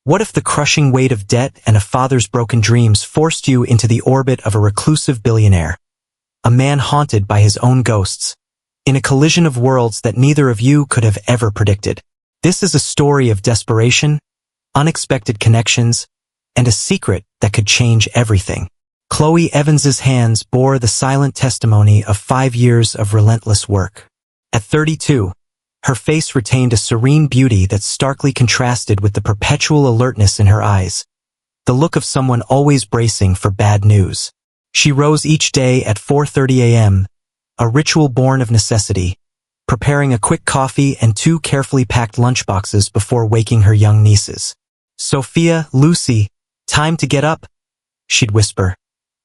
What if the crushing weight of debt and a father's broken dreams forced you into the orbit of a reclusive billionaire? A man haunted by his own ghosts, in a collision of worlds that neither of you could have ever predicted. This is a story of desperation, unexpected connections, and a secret that could change everything. Chloe Evans's hands bore the silent testimony of 5 years of relentless work. At 32, her face retained a serene beauty that starkly contrasted with the perpetual alertness in her eyes, the look of someone always bracing for bad news. She rose each day at 4:30 a.m., a ritual born of necessity, preparing a quick coffee and 2 carefully packed lunchboxes before waking her young nieces. "Sophia, Lucy, time to get up," she'd whisper,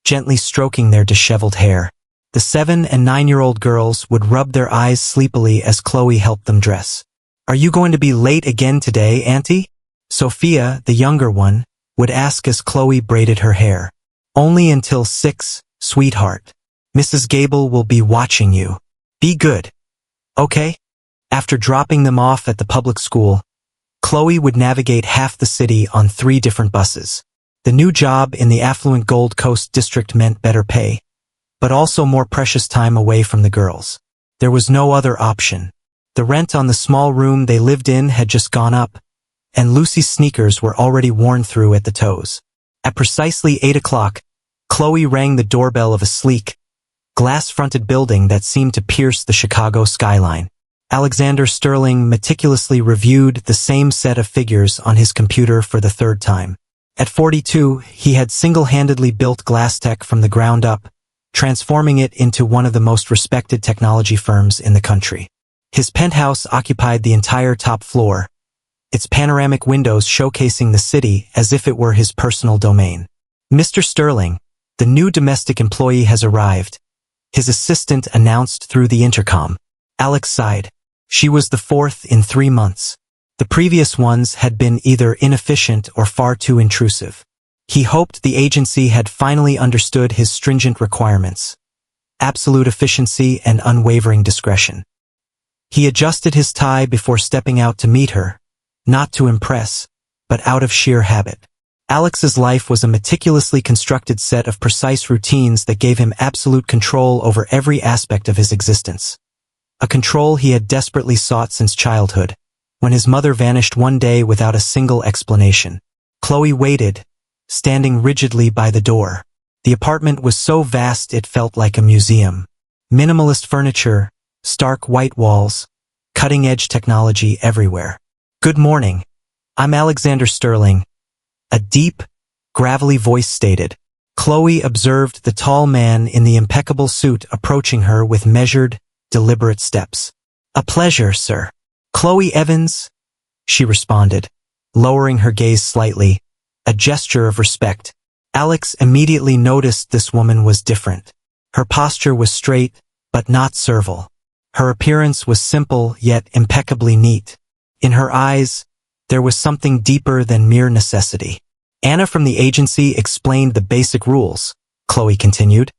gently stroking their disheveled hair. The 7- and 9-year-old girls would rub their eyes sleepily as Chloe helped them dress. "Are you going to be late again today, Auntie?" Sophia, the younger one, would ask as Chloe braided her hair. "Only until 6, sweetheart. Mrs. Gable will be watching you. Be good. Okay?" After dropping them off at the public school, Chloe would navigate half the city on 3 different buses. The new job in the affluent Gold Coast district meant better pay, but also more precious time away from the girls. There was no other option. The rent on the small room they lived in had just gone up, and Lucy's sneakers were already worn through at the toes. At precisely 8 o'clock, Chloe rang the doorbell of a sleek, glass-fronted building that seemed to pierce the Chicago skyline. Alexander Sterling meticulously reviewed the same set of figures on his computer for the 3rd time. At 42, he had single-handedly built Glasstech from the ground up, transforming it into one of the most respected technology firms in the country. His penthouse occupied the entire top floor, its panoramic windows showcasing the city as if it were his personal domain. "Mr. Sterling, the new domestic employee has arrived," his assistant announced through the intercom. Alex sighed. She was the 4th in 3 months. The previous ones had been either inefficient or far too intrusive. He hoped the agency had finally understood his stringent requirements: absolute efficiency and unwavering discretion. He adjusted his tie before stepping out to meet her, not to impress, but out of sheer habit. Alex's life was a meticulously constructed set of precise routines that gave him absolute control over every aspect of his existence. A control he had desperately sought since childhood, when his mother vanished one day without a single explanation. Chloe waited, standing rigidly by the door. The apartment was so vast it felt like a museum. Minimalist furniture, stark white walls, cutting-edge technology everywhere. "Good morning. I'm Alexander Sterling," a deep, gravelly voice stated. Chloe observed the tall man in the impeccable suit approaching her with measured, deliberate steps. "A pleasure, sir. Chloe Evans," she responded, lowering her gaze slightly, a gesture of respect. Alex immediately noticed this woman was different. Her posture was straight, but not servile. Her appearance was simple yet impeccably neat. In her eyes, there was something deeper than mere necessity. "Anna from the agency explained the basic rules," Chloe continued,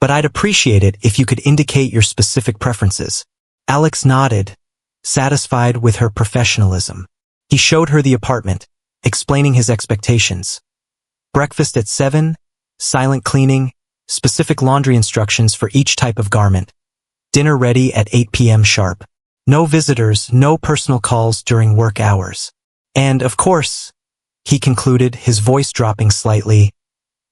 "but I'd appreciate it if you could indicate your specific preferences." Alex nodded, satisfied with her professionalism. He showed her the apartment, explaining his expectations. Breakfast at 7, silent cleaning, specific laundry instructions for each type of garment. Dinner ready at 8 p.m. sharp. No visitors, no personal calls during work hours. And, of course, he concluded, his voice dropping slightly,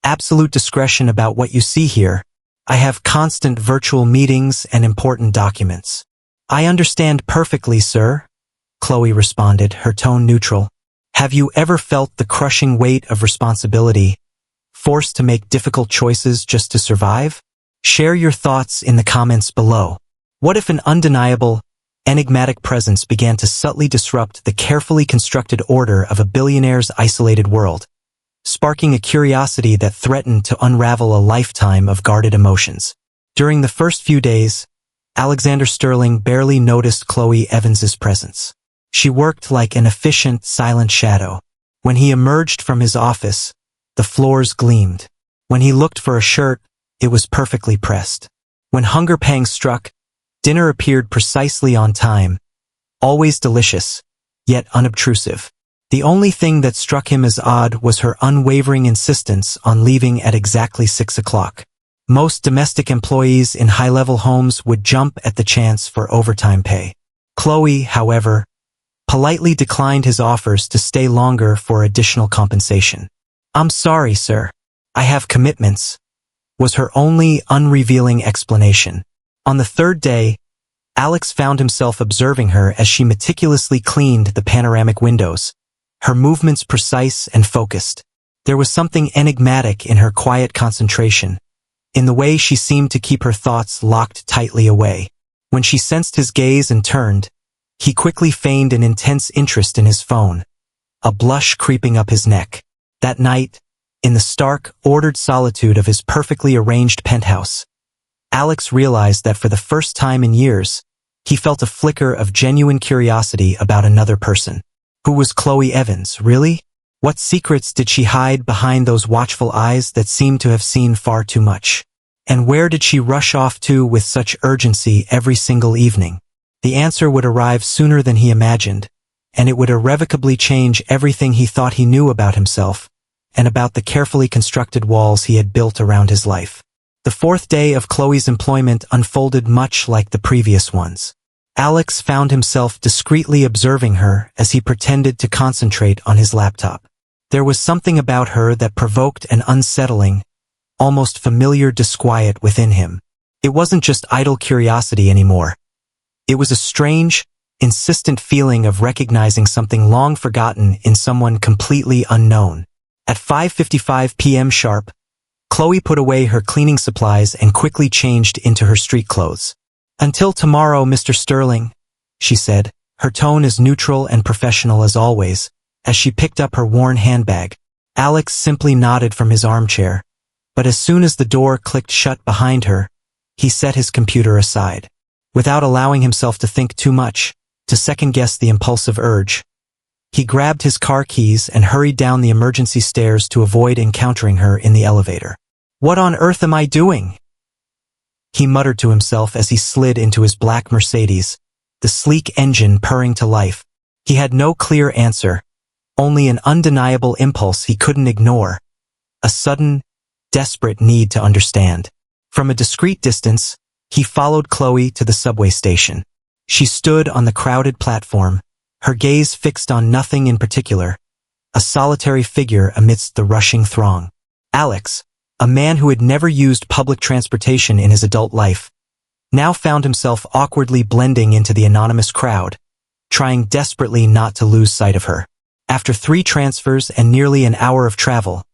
absolute discretion about what you see here. I have constant virtual meetings and important documents. "I understand perfectly, sir," Chloe responded, her tone neutral. "Have you ever felt the crushing weight of responsibility, forced to make difficult choices just to survive? Share your thoughts in the comments below. What if an undeniable, enigmatic presence began to subtly disrupt the carefully constructed order of a billionaire's isolated world, sparking a curiosity that threatened to unravel a lifetime of guarded emotions? During the first few days, Alexander Sterling barely noticed Chloe Evans's presence. She worked like an efficient, silent shadow. When he emerged from his office, the floors gleamed. When he looked for a shirt, it was perfectly pressed. When hunger pangs struck, dinner appeared precisely on time, always delicious, yet unobtrusive. The only thing that struck him as odd was her unwavering insistence on leaving at exactly 6 o'clock. Most domestic employees in high-level homes would jump at the chance for overtime pay. Chloe, however, politely declined his offers to stay longer for additional compensation. "I'm sorry, sir. I have commitments," was her only unrevealing explanation. On the third day, Alex found himself observing her as she meticulously cleaned the panoramic windows, her movements precise and focused. There was something enigmatic in her quiet concentration, in the way she seemed to keep her thoughts locked tightly away. When she sensed his gaze and turned, he quickly feigned an intense interest in his phone, a blush creeping up his neck. That night, in the stark, ordered solitude of his perfectly arranged penthouse, Alex realized that for the first time in years, he felt a flicker of genuine curiosity about another person. Who was Chloe Evans, really? What secrets did she hide behind those watchful eyes that seemed to have seen far too much? And where did she rush off to with such urgency every single evening? The answer would arrive sooner than he imagined, and it would irrevocably change everything he thought he knew about himself, and about the carefully constructed walls he had built around his life. The fourth day of Chloe's employment unfolded much like the previous ones. Alex found himself discreetly observing her as he pretended to concentrate on his laptop. There was something about her that provoked an unsettling, almost familiar disquiet within him. It wasn't just idle curiosity anymore. It was a strange, insistent feeling of recognizing something long forgotten in someone completely unknown. At 5:55 p.m. sharp, Chloe put away her cleaning supplies and quickly changed into her street clothes. "Until tomorrow, Mr. Sterling," she said, her tone as neutral and professional as always, as she picked up her worn handbag. Alex simply nodded from his armchair, but as soon as the door clicked shut behind her, he set his computer aside. Without allowing himself to think too much, to second-guess the impulsive urge, he grabbed his car keys and hurried down the emergency stairs to avoid encountering her in the elevator. "What on earth am I doing?" he muttered to himself as he slid into his black Mercedes, the sleek engine purring to life. He had no clear answer, only an undeniable impulse he couldn't ignore, a sudden, desperate need to understand. From a discreet distance, he followed Chloe to the subway station. She stood on the crowded platform, her gaze fixed on nothing in particular, a solitary figure amidst the rushing throng. Alex, a man who had never used public transportation in his adult life, now found himself awkwardly blending into the anonymous crowd, trying desperately not to lose sight of her. After 3 transfers and nearly an hour of travel,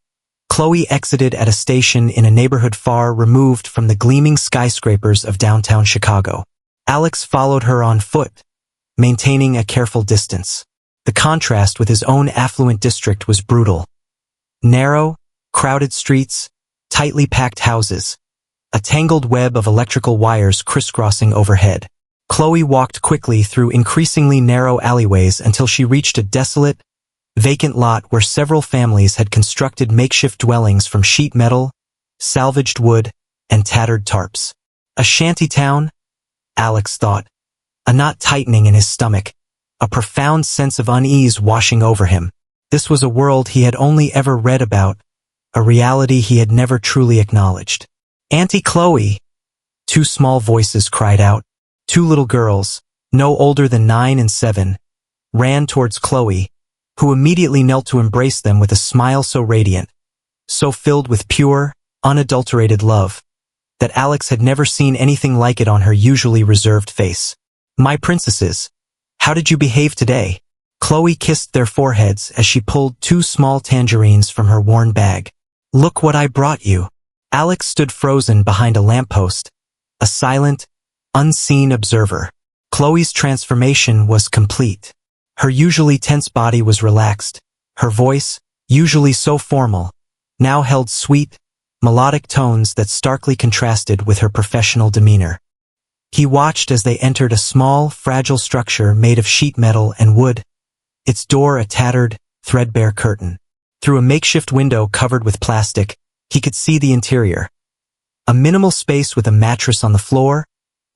Chloe exited at a station in a neighborhood far removed from the gleaming skyscrapers of downtown Chicago. Alex followed her on foot, maintaining a careful distance. The contrast with his own affluent district was brutal. Narrow, crowded streets, tightly packed houses, a tangled web of electrical wires crisscrossing overhead. Chloe walked quickly through increasingly narrow alleyways until she reached a desolate, vacant lot where several families had constructed makeshift dwellings from sheet metal, salvaged wood, and tattered tarps. A shantytown? Alex thought, a knot tightening in his stomach, a profound sense of unease washing over him. This was a world he had only ever read about, a reality he had never truly acknowledged. "Auntie Chloe!" 2 small voices cried out. 2 little girls, no older than 9 and 7, ran towards Chloe, who immediately knelt to embrace them with a smile so radiant, so filled with pure, unadulterated love, that Alex had never seen anything like it on her usually reserved face. "My princesses, how did you behave today?" Chloe kissed their foreheads as she pulled 2 small tangerines from her worn bag. "Look what I brought you." Alex stood frozen behind a lamppost, a silent, unseen observer. Chloe's transformation was complete. Her usually tense body was relaxed. Her voice, usually so formal, now held sweet, melodic tones that starkly contrasted with her professional demeanor. He watched as they entered a small, fragile structure made of sheet metal and wood, its door a tattered, threadbare curtain. Through a makeshift window covered with plastic, he could see the interior. A minimal space with a mattress on the floor,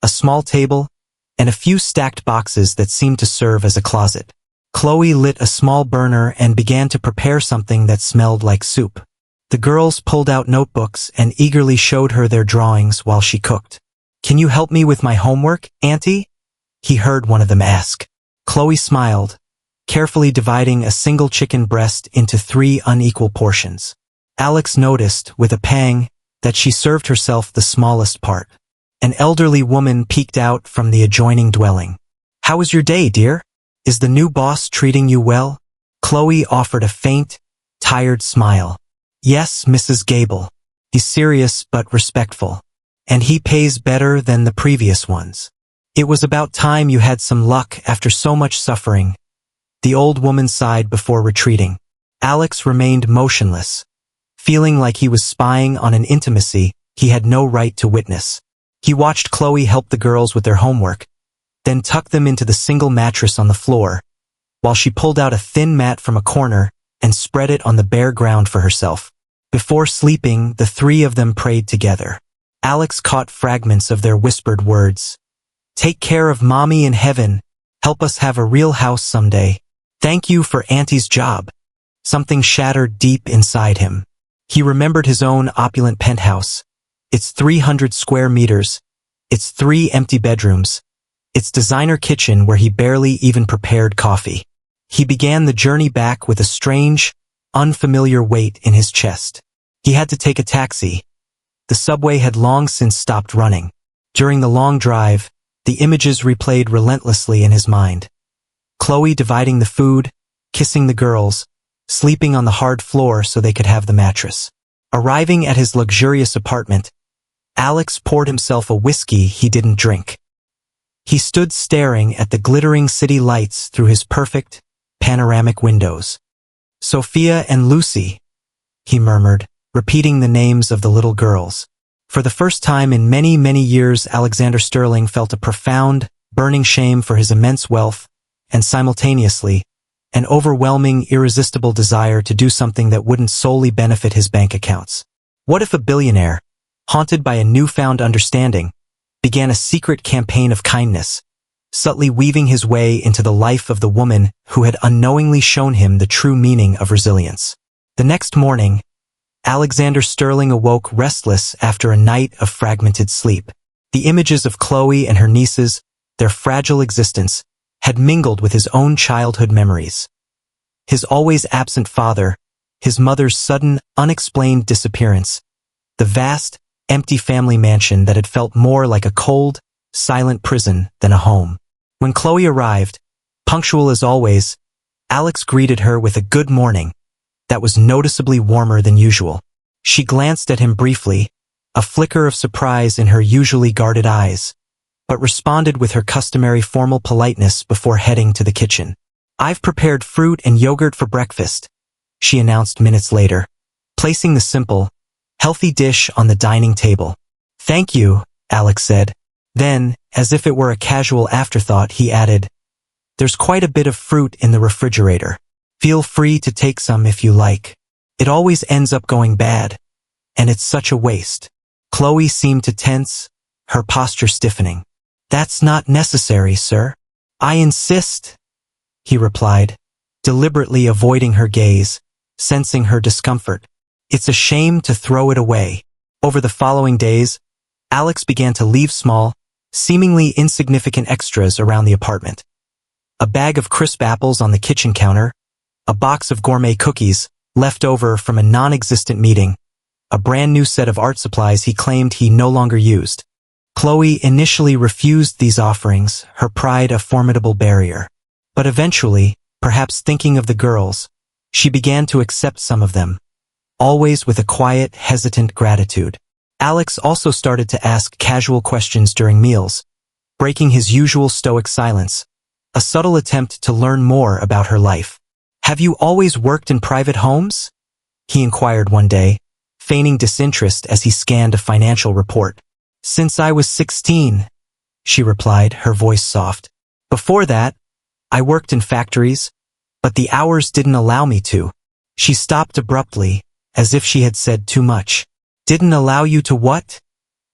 a small table, and a few stacked boxes that seemed to serve as a closet. Chloe lit a small burner and began to prepare something that smelled like soup. The girls pulled out notebooks and eagerly showed her their drawings while she cooked. "Can you help me with my homework, Auntie?" he heard one of them ask. Chloe smiled, carefully dividing a single chicken breast into 3 unequal portions. Alex noticed, with a pang, that she served herself the smallest part. An elderly woman peeked out from the adjoining dwelling. "How was your day, dear? Is the new boss treating you well?" Chloe offered a faint, tired smile. "Yes, Mrs. Gable. He's serious but respectful. And he pays better than the previous ones. It was about time you had some luck after so much suffering." The old woman sighed before retreating. Alex remained motionless, feeling like he was spying on an intimacy he had no right to witness. He watched Chloe help the girls with their homework, then tuck them into the single mattress on the floor, while she pulled out a thin mat from a corner and spread it on the bare ground for herself. Before sleeping, the 3 of them prayed together. Alex caught fragments of their whispered words. "Take care of Mommy in heaven. Help us have a real house someday. Thank you for Auntie's job." Something shattered deep inside him. He remembered his own opulent penthouse, its 300 square meters, its 3 empty bedrooms, its designer kitchen where he barely even prepared coffee. He began the journey back with a strange, unfamiliar weight in his chest. He had to take a taxi. The subway had long since stopped running. During the long drive, the images replayed relentlessly in his mind. Chloe dividing the food, kissing the girls, sleeping on the hard floor so they could have the mattress. Arriving at his luxurious apartment, Alex poured himself a whiskey he didn't drink. He stood staring at the glittering city lights through his perfect, panoramic windows. "Sophia and Lucy," he murmured, repeating the names of the little girls. For the first time in many, many years, Alexander Sterling felt a profound, burning shame for his immense wealth, and simultaneously, an overwhelming, irresistible desire to do something that wouldn't solely benefit his bank accounts. What if a billionaire, haunted by a newfound understanding, began a secret campaign of kindness, subtly weaving his way into the life of the woman who had unknowingly shown him the true meaning of resilience? The next morning, Alexander Sterling awoke restless after a night of fragmented sleep. The images of Chloe and her nieces, their fragile existence, had mingled with his own childhood memories. His always absent father, his mother's sudden, unexplained disappearance, the vast, empty family mansion that had felt more like a cold, silent prison than a home. When Chloe arrived, punctual as always, Alex greeted her with a good morning that was noticeably warmer than usual. She glanced at him briefly, a flicker of surprise in her usually guarded eyes, but responded with her customary formal politeness before heading to the kitchen. "I've prepared fruit and yogurt for breakfast," she announced minutes later, placing the simple, healthy dish on the dining table. "Thank you," Alex said. Then, as if it were a casual afterthought, he added, "There's quite a bit of fruit in the refrigerator. Feel free to take some if you like. It always ends up going bad, and it's such a waste." Chloe seemed to tense, her posture stiffening. "That's not necessary, sir. I insist," he replied, deliberately avoiding her gaze, sensing her discomfort. "It's a shame to throw it away." Over the following days, Alex began to leave small, seemingly insignificant extras around the apartment. A bag of crisp apples on the kitchen counter, a box of gourmet cookies, left over from a non-existent meeting, a brand new set of art supplies he claimed he no longer used. Chloe initially refused these offerings, her pride a formidable barrier. But eventually, perhaps thinking of the girls, she began to accept some of them, always with a quiet, hesitant gratitude. Alex also started to ask casual questions during meals, breaking his usual stoic silence, a subtle attempt to learn more about her life. "Have you always worked in private homes?" he inquired one day, feigning disinterest as he scanned a financial report. "Since I was 16, she replied, her voice soft. "Before that, I worked in factories, but the hours didn't allow me to." She stopped abruptly, as if she had said too much. "Didn't allow you to what?"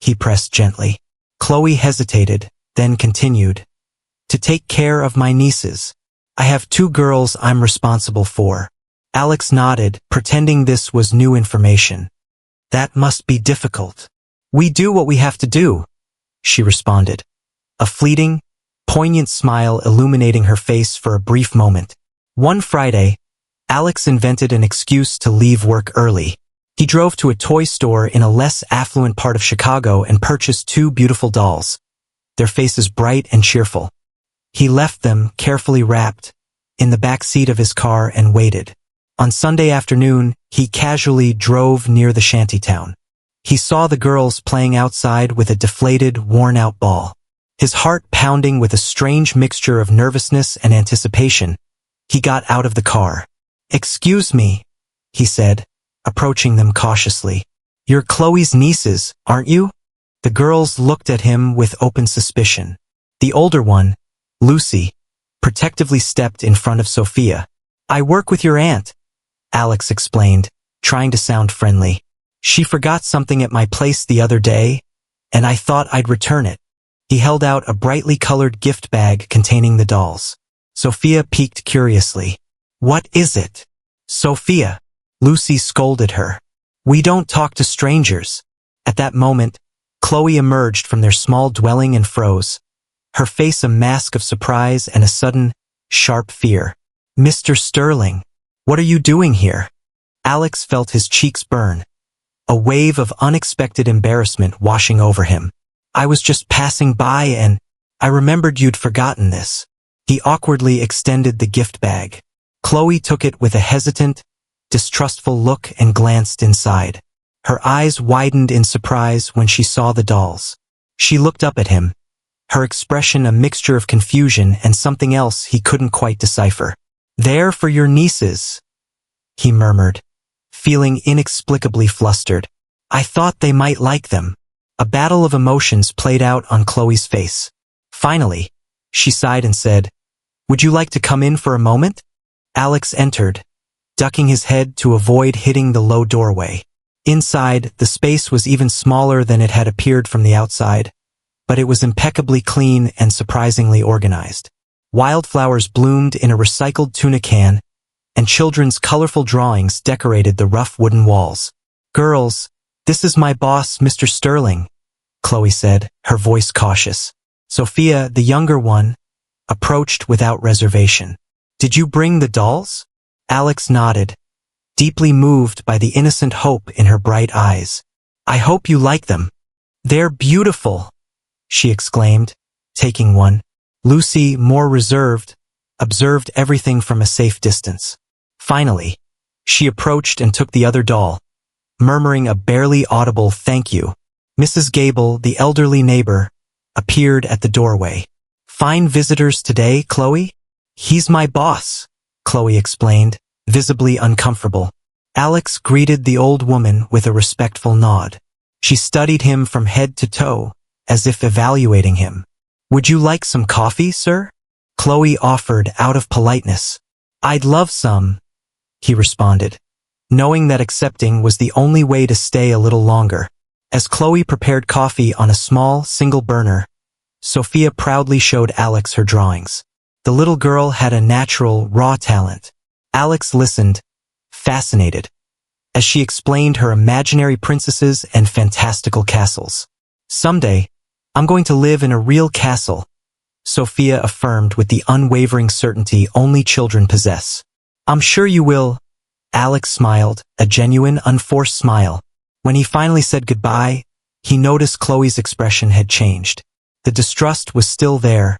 he pressed gently. Chloe hesitated, then continued. "To take care of my nieces. I have 2 girls I'm responsible for. Alex nodded, pretending this was new information. That must be difficult. We do what we have to do, she responded. A fleeting, poignant smile illuminating her face for a brief moment. One Friday, Alex invented an excuse to leave work early. He drove to a toy store in a less affluent part of Chicago and purchased 2 beautiful dolls, their faces bright and cheerful. He left them, carefully wrapped, in the back seat of his car and waited. On Sunday afternoon, he casually drove near the shantytown. He saw the girls playing outside with a deflated, worn-out ball. His heart pounding with a strange mixture of nervousness and anticipation, he got out of the car. "Excuse me," he said, approaching them cautiously. "You're Chloe's nieces, aren't you?" The girls looked at him with open suspicion. The older one, Lucy, protectively stepped in front of Sophia. "I work with your aunt," Alex explained, trying to sound friendly. "She forgot something at my place the other day, and I thought I'd return it." He held out a brightly colored gift bag containing the dolls. Sophia peeked curiously. "What is it?" "Sophia," Lucy scolded her. "We don't talk to strangers." At that moment, Chloe emerged from their small dwelling and froze, her face a mask of surprise and a sudden, sharp fear. "Mr. Sterling, what are you doing here?" Alex felt his cheeks burn, a wave of unexpected embarrassment washing over him. "I was just passing by and I remembered you'd forgotten this." He awkwardly extended the gift bag. Chloe took it with a hesitant, distrustful look and glanced inside. Her eyes widened in surprise when she saw the dolls. She looked up at him, her expression a mixture of confusion and something else he couldn't quite decipher. "They're for your nieces," he murmured, feeling inexplicably flustered. "I thought they might like them." A battle of emotions played out on Chloe's face. Finally, she sighed and said, "Would you like to come in for a moment?" Alex entered, ducking his head to avoid hitting the low doorway. Inside, the space was even smaller than it had appeared from the outside, but it was impeccably clean and surprisingly organized. Wildflowers bloomed in a recycled tuna can, and children's colorful drawings decorated the rough wooden walls. "Girls, this is my boss, Mr. Sterling," Chloe said, her voice cautious. Sophia, the younger one, approached without reservation. "Did you bring the dolls?" Alex nodded, deeply moved by the innocent hope in her bright eyes. "I hope you like them." "They're beautiful," she exclaimed, taking one. Lucy, more reserved, observed everything from a safe distance. Finally, she approached and took the other doll, murmuring a barely audible thank you. Mrs. Gable, the elderly neighbor, appeared at the doorway. "Fine visitors today, Chloe?" "He's my boss," Chloe explained, visibly uncomfortable. Alex greeted the old woman with a respectful nod. She studied him from head to toe, as if evaluating him. "Would you like some coffee, sir?" Chloe offered out of politeness. "I'd love some," he responded, knowing that accepting was the only way to stay a little longer. As Chloe prepared coffee on a small, single burner, Sophia proudly showed Alex her drawings. The little girl had a natural, raw talent. Alex listened, fascinated, as she explained her imaginary princesses and fantastical castles. "Someday, I'm going to live in a real castle," Sophia affirmed with the unwavering certainty only children possess. "I'm sure you will," Alex smiled, a genuine, unforced smile. When he finally said goodbye, he noticed Chloe's expression had changed. The distrust was still there,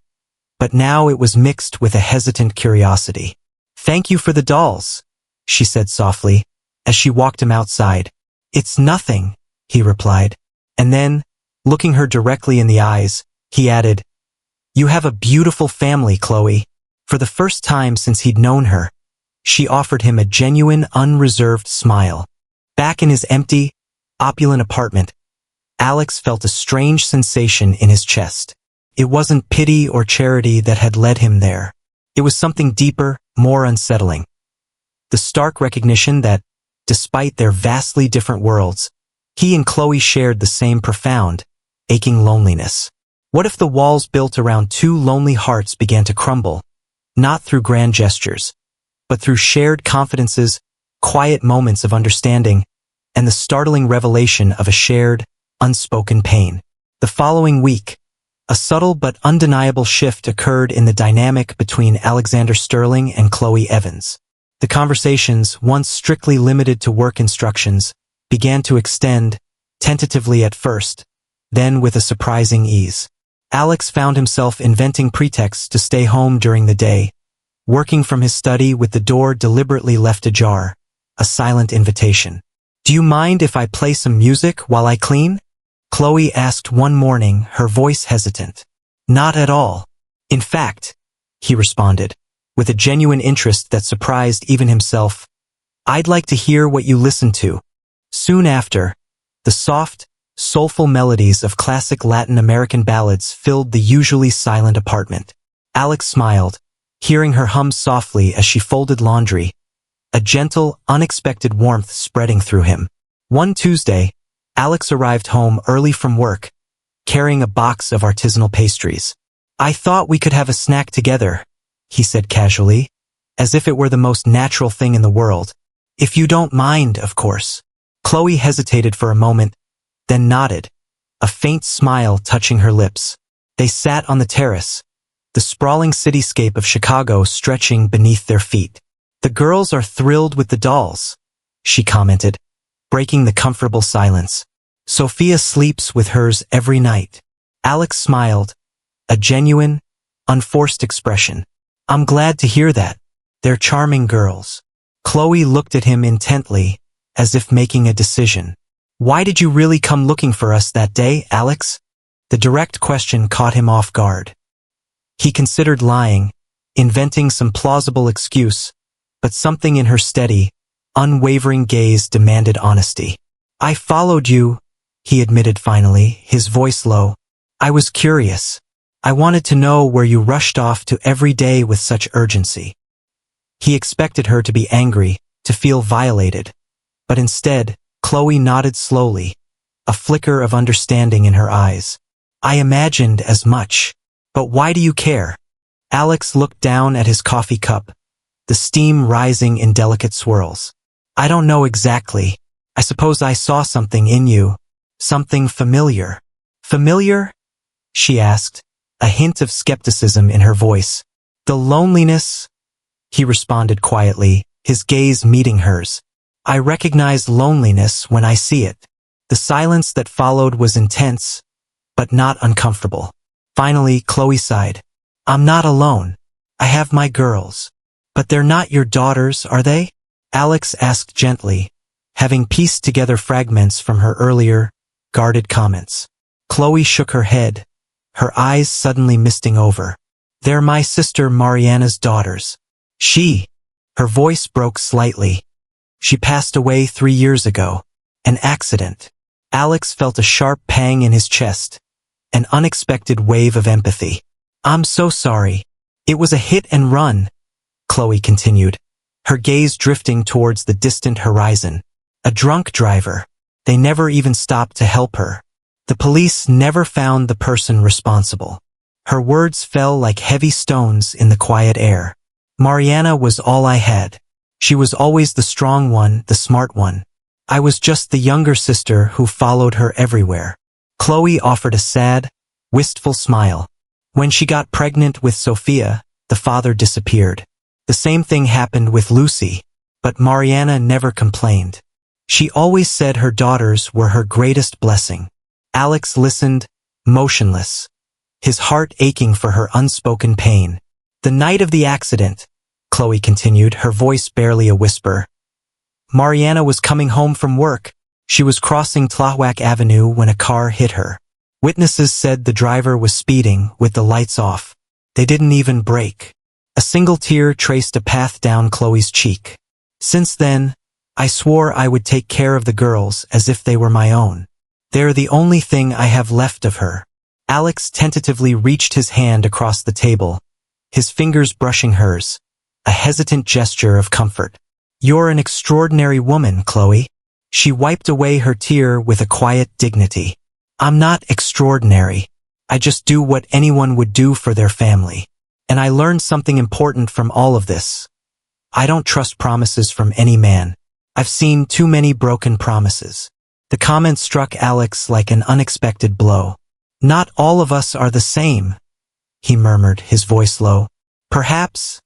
but now it was mixed with a hesitant curiosity. "Thank you for the dolls," she said softly, as she walked him outside. "It's nothing," he replied. And then, looking her directly in the eyes, he added, "You have a beautiful family, Chloe." For the first time since he'd known her, she offered him a genuine, unreserved smile. Back in his empty, opulent apartment, Alex felt a strange sensation in his chest. It wasn't pity or charity that had led him there. It was something deeper, more unsettling. The stark recognition that, despite their vastly different worlds, he and Chloe shared the same profound, aching loneliness. What if the walls built around 2 lonely hearts began to crumble, not through grand gestures, but through shared confidences, quiet moments of understanding, and the startling revelation of a shared, unspoken pain. The following week, a subtle but undeniable shift occurred in the dynamic between Alexander Sterling and Chloe Evans. The conversations, once strictly limited to work instructions, began to extend, tentatively at first, then with a surprising ease. Alex found himself inventing pretexts to stay home during the day, working from his study with the door deliberately left ajar, a silent invitation. "Do you mind if I play some music while I clean?" Chloe asked one morning, her voice hesitant. "Not at all. In fact," he responded, with a genuine interest that surprised even himself, "I'd like to hear what you listen to." Soon after, the soft, soulful melodies of classic Latin American ballads filled the usually silent apartment. Alex smiled, hearing her hum softly as she folded laundry, a gentle, unexpected warmth spreading through him. One Tuesday, Alex arrived home early from work, carrying a box of artisanal pastries. "I thought we could have a snack together," he said casually, as if it were the most natural thing in the world. "If you don't mind, of course." Chloe hesitated for a moment, then nodded, a faint smile touching her lips. They sat on the terrace, the sprawling cityscape of Chicago stretching beneath their feet. "The girls are thrilled with the dolls," she commented, breaking the comfortable silence. "Sophia sleeps with hers every night." Alex smiled, a genuine, unforced expression. "I'm glad to hear that. They're charming girls." Chloe looked at him intently, as if making a decision. "Why did you really come looking for us that day, Alex?" The direct question caught him off guard. He considered lying, inventing some plausible excuse, but something in her steady, unwavering gaze demanded honesty. "I followed you," he admitted finally, his voice low. "I was curious. I wanted to know where you rushed off to every day with such urgency." He expected her to be angry, to feel violated. But instead, Chloe nodded slowly, a flicker of understanding in her eyes. "I imagined as much. But why do you care?" Alex looked down at his coffee cup, the steam rising in delicate swirls. "I don't know exactly. I suppose I saw something in you. Something familiar." "Familiar?" she asked, a hint of skepticism in her voice. "The loneliness?" he responded quietly, his gaze meeting hers. "I recognize loneliness when I see it." The silence that followed was intense, but not uncomfortable. Finally, Chloe sighed. "I'm not alone. I have my girls." "But they're not your daughters, are they?" Alex asked gently, having pieced together fragments from her earlier, guarded comments. Chloe shook her head, her eyes suddenly misting over. "They're my sister Mariana's daughters. Her voice broke slightly. "She passed away 3 years ago. An accident." Alex felt a sharp pang in his chest, an unexpected wave of empathy. "I'm so sorry. It was a hit and run," Chloe continued, her gaze drifting towards the distant horizon. "A drunk driver. They never even stopped to help her. The police never found the person responsible." Her words fell like heavy stones in the quiet air. "Mariana was all I had. She was always the strong one, the smart one. I was just the younger sister who followed her everywhere." Chloe offered a sad, wistful smile. "When she got pregnant with Sophia, the father disappeared. The same thing happened with Lucy, but Mariana never complained. She always said her daughters were her greatest blessing." Alex listened, motionless, his heart aching for her unspoken pain. "The night of the accident," Chloe continued, her voice barely a whisper, "Mariana was coming home from work. She was crossing Tlahuac Avenue when a car hit her. Witnesses said the driver was speeding with the lights off. They didn't even brake." A single tear traced a path down Chloe's cheek. "Since then, I swore I would take care of the girls as if they were my own. They're the only thing I have left of her." Alex tentatively reached his hand across the table, his fingers brushing hers, a hesitant gesture of comfort. "You're an extraordinary woman, Chloe." She wiped away her tear with a quiet dignity. "I'm not extraordinary. I just do what anyone would do for their family." And I learned something important from all of this. I don't trust promises from any man. I've seen too many broken promises. The comment struck Alex like an unexpected blow. Not all of us are the same, he murmured, his voice low. Perhaps,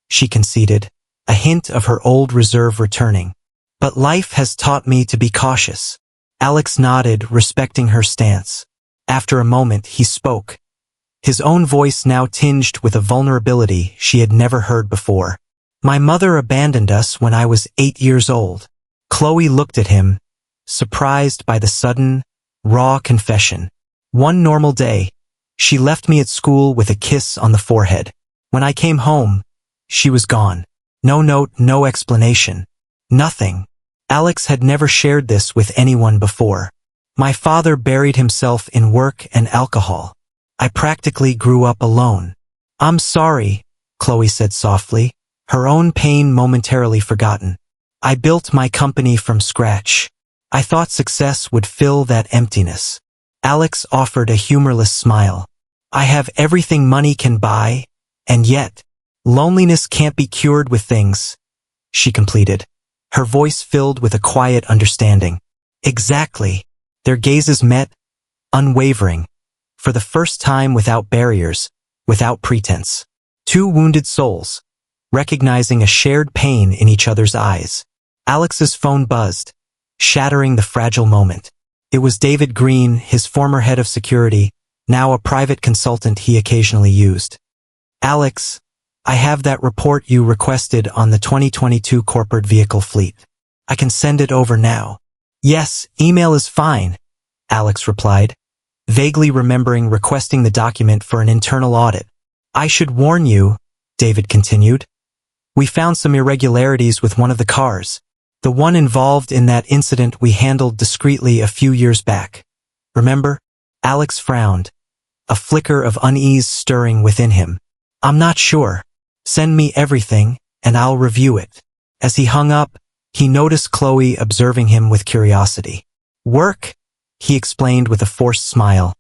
she conceded, a hint of her old reserve returning. But life has taught me to be cautious. Alex nodded, respecting her stance. After a moment, he spoke, his own voice now tinged with a vulnerability she had never heard before. My mother abandoned us when I was 8 years old. Chloe looked at him, surprised by the sudden, raw confession. One normal day, she left me at school with a kiss on the forehead. When I came home, she was gone. No note, no explanation. Nothing. Alex had never shared this with anyone before. My father buried himself in work and alcohol. I practically grew up alone. I'm sorry, Chloe said softly, her own pain momentarily forgotten. I built my company from scratch. I thought success would fill that emptiness. Alex offered a humorless smile. I have everything money can buy, and yet, loneliness can't be cured with things, she completed, her voice filled with a quiet understanding. Exactly. Their gazes met, unwavering, for the first time without barriers, without pretense. Two wounded souls, recognizing a shared pain in each other's eyes. Alex's phone buzzed, shattering the fragile moment. It was David Green, his former head of security, now a private consultant he occasionally used. Alex, I have that report you requested on the 2022 corporate vehicle fleet. I can send it over now. Yes, email is fine, Alex replied, vaguely remembering requesting the document for an internal audit. I should warn you, David continued. We found some irregularities with one of the cars, the one involved in that incident we handled discreetly a few years back. Remember? Alex frowned, a flicker of unease stirring within him. I'm not sure. Send me everything, and I'll review it. As he hung up, he noticed Chloe observing him with curiosity. Work? He explained with a forced smile,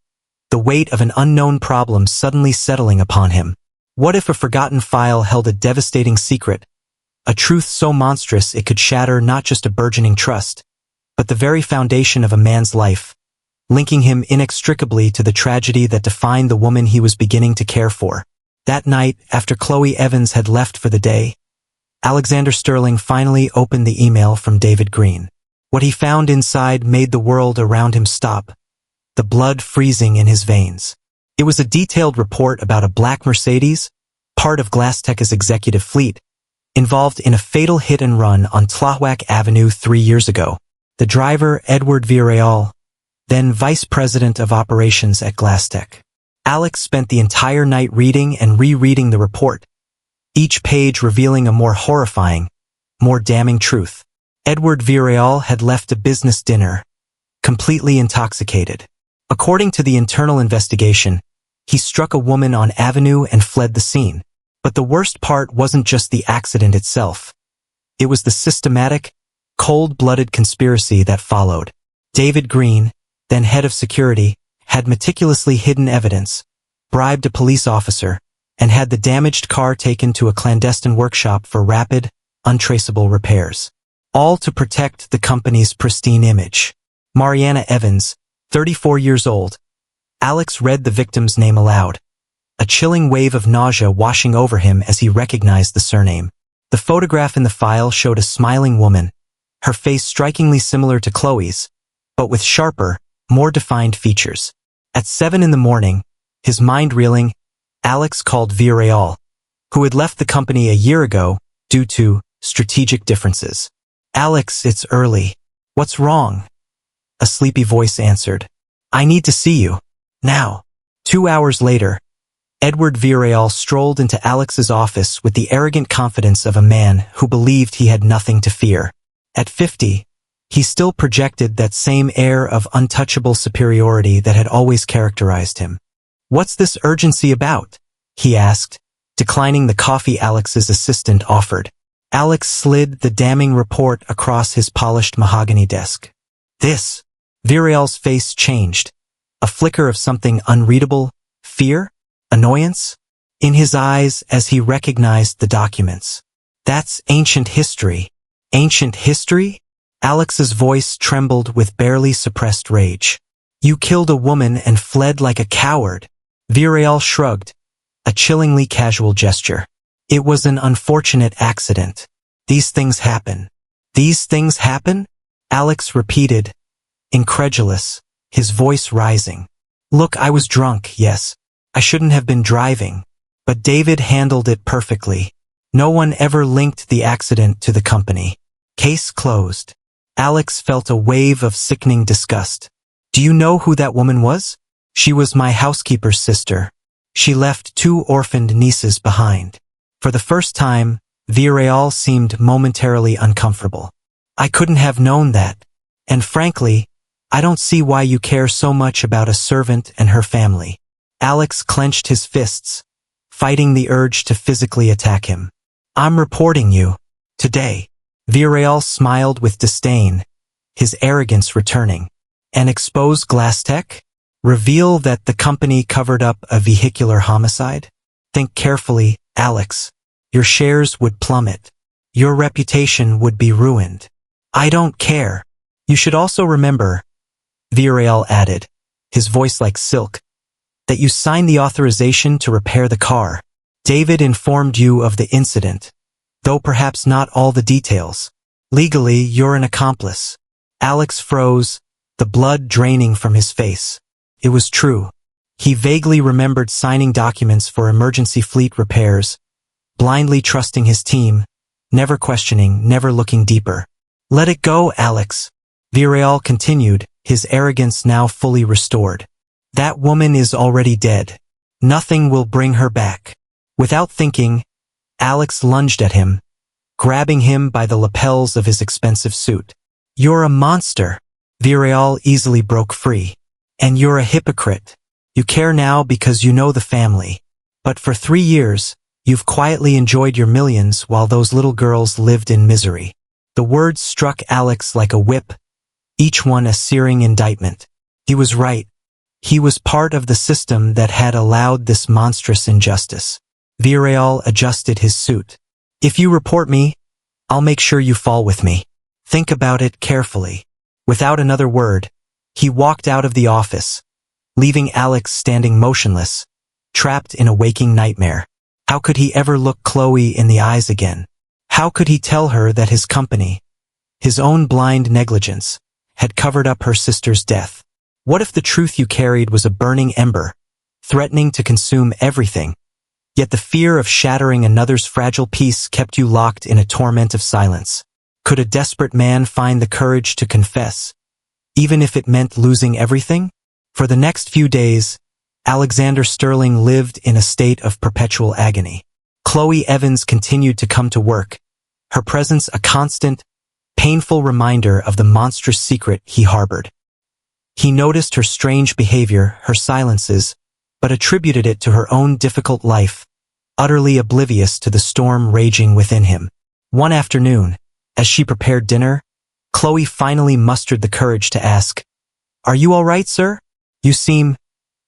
the weight of an unknown problem suddenly settling upon him. What if a forgotten file held a devastating secret, a truth so monstrous it could shatter not just a burgeoning trust, but the very foundation of a man's life, linking him inextricably to the tragedy that defined the woman he was beginning to care for. That night, after Chloe Evans had left for the day, Alexander Sterling finally opened the email from David Green. What he found inside made the world around him stop, the blood freezing in his veins. It was a detailed report about a black Mercedes, part of Glasstech's executive fleet, involved in a fatal hit-and-run on Tlahuac Avenue 3 years ago. The driver, Edward Villarreal, then vice president of operations at Glasstech. Alex spent the entire night reading and rereading the report, each page revealing a more horrifying, more damning truth. Edward Villarreal had left a business dinner, completely intoxicated. According to the internal investigation, he struck a woman on Avenue and fled the scene. But the worst part wasn't just the accident itself. It was the systematic, cold-blooded conspiracy that followed. David Green, then head of security, had meticulously hidden evidence, bribed a police officer, and had the damaged car taken to a clandestine workshop for rapid, untraceable repairs. All to protect the company's pristine image. Mariana Evans, 34 years old. Alex read the victim's name aloud, a chilling wave of nausea washing over him as he recognized the surname. The photograph in the file showed a smiling woman, her face strikingly similar to Chloe's, but with sharper, more defined features. At 7 in the morning, his mind reeling, Alex called Villarreal, who had left the company a year ago due to strategic differences. Alex, it's early. What's wrong? A sleepy voice answered. I need to see you. Now. 2 hours later, Edward Villarreal strolled into Alex's office with the arrogant confidence of a man who believed he had nothing to fear. At 50, he still projected that same air of untouchable superiority that had always characterized him. What's this urgency about? He asked, declining the coffee Alex's assistant offered. Alex slid the damning report across his polished mahogany desk. This. Villarreal's face changed. A flicker of something unreadable, fear, annoyance. in his eyes as he recognized the documents. That's ancient history. Ancient history? Alex's voice trembled with barely suppressed rage. You killed a woman and fled like a coward. Villarreal shrugged, a chillingly casual gesture. It was an unfortunate accident. These things happen. These things happen? Alex repeated, incredulous, his voice rising. Look, I was drunk, yes. I shouldn't have been driving. But David handled it perfectly. No one ever linked the accident to the company. Case closed. Alex felt a wave of sickening disgust. Do you know who that woman was? She was my housekeeper's sister. She left 2 orphaned nieces behind. For the first time, Villarreal seemed momentarily uncomfortable. I couldn't have known that. And frankly, I don't see why you care so much about a servant and her family. Alex clenched his fists, fighting the urge to physically attack him. I'm reporting you. Today. Villarreal smiled with disdain, his arrogance returning. An exposed glass tech? Reveal that the company covered up a vehicular homicide? Think carefully, Alex. Your shares would plummet. Your reputation would be ruined. I don't care. You should also remember, Villarreal added, his voice like silk, that you signed the authorization to repair the car. David informed you of the incident, though perhaps not all the details. Legally, you're an accomplice. Alex froze, the blood draining from his face. It was true. He vaguely remembered signing documents for emergency fleet repairs, blindly trusting his team, never questioning, never looking deeper. Let it go, Alex. Villarreal continued, his arrogance now fully restored. That woman is already dead. Nothing will bring her back. Without thinking, Alex lunged at him, grabbing him by the lapels of his expensive suit. You're a monster. Villarreal easily broke free. And you're a hypocrite. You care now because you know the family. But for 3 years, you've quietly enjoyed your millions while those little girls lived in misery. The words struck Alex like a whip, each one a searing indictment. He was right. He was part of the system that had allowed this monstrous injustice. Villarreal adjusted his suit. If you report me, I'll make sure you fall with me. Think about it carefully. Without another word, he walked out of the office, leaving Alex standing motionless, trapped in a waking nightmare. How could he ever look Chloe in the eyes again? How could he tell her that his company, his own blind negligence, had covered up her sister's death? What if the truth you carried was a burning ember, threatening to consume everything? Yet the fear of shattering another's fragile peace kept you locked in a torment of silence. Could a desperate man find the courage to confess, even if it meant losing everything? For the next few days, Alexander Sterling lived in a state of perpetual agony. Chloe Evans continued to come to work, her presence a constant, painful reminder of the monstrous secret he harbored. He noticed her strange behavior, her silences, but attributed it to her own difficult life, utterly oblivious to the storm raging within him. One afternoon, as she prepared dinner, Chloe finally mustered the courage to ask, "Are you all right, sir? You seem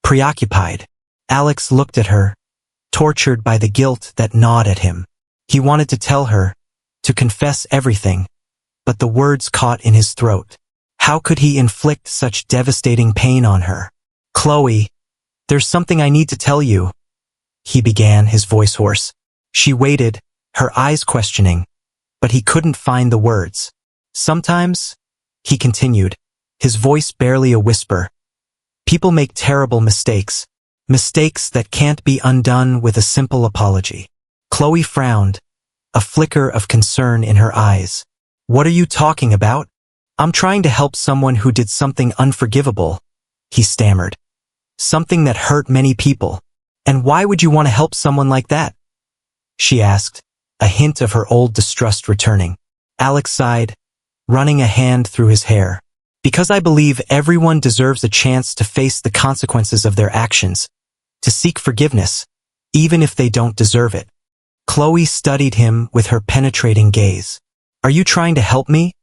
preoccupied." Alex looked at her, tortured by the guilt that gnawed at him. He wanted to tell her, to confess everything, but the words caught in his throat. How could he inflict such devastating pain on her? "Chloe, there's something I need to tell you," he began, his voice hoarse. She waited, her eyes questioning, but he couldn't find the words. "Sometimes," he continued, his voice barely a whisper, "people make terrible mistakes, mistakes that can't be undone with a simple apology." Chloe frowned, a flicker of concern in her eyes. "What are you talking about?" "I'm trying to help someone who did something unforgivable," he stammered. "Something that hurt many people. And why would you want to help someone like that?" she asked, a hint of her old distrust returning. Alex sighed, running a hand through his hair. "Because I believe everyone deserves a chance to face the consequences of their actions, to seek forgiveness, even if they don't deserve it." Chloe studied him with her penetrating gaze. "Are you trying to help me,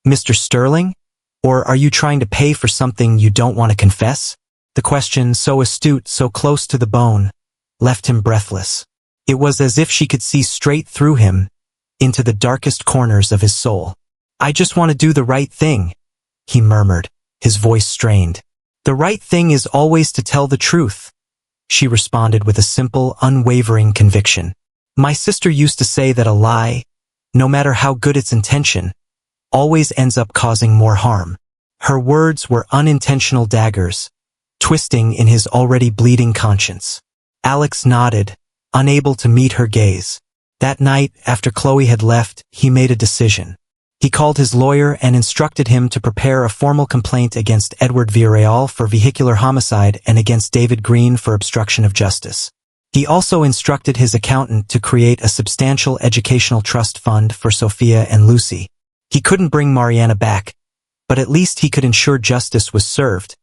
Mr. Sterling? Or are you trying to pay for something you don't want to confess?" The question, so astute, so close to the bone, left him breathless. It was as if she could see straight through him, into the darkest corners of his soul. "I just want to do the right thing," he murmured, his voice strained. "The right thing is always to tell the truth," she responded with a simple, unwavering conviction. "My sister used to say that a lie, no matter how good its intention, always ends up causing more harm." Her words were unintentional daggers, twisting in his already bleeding conscience. Alex nodded, unable to meet her gaze. That night, after Chloe had left, he made a decision. He called his lawyer and instructed him to prepare a formal complaint against Edward Villarreal for vehicular homicide and against David Green for obstruction of justice. He also instructed his accountant to create a substantial educational trust fund for Sophia and Lucy. He couldn't bring Mariana back, but at least he could ensure justice was served,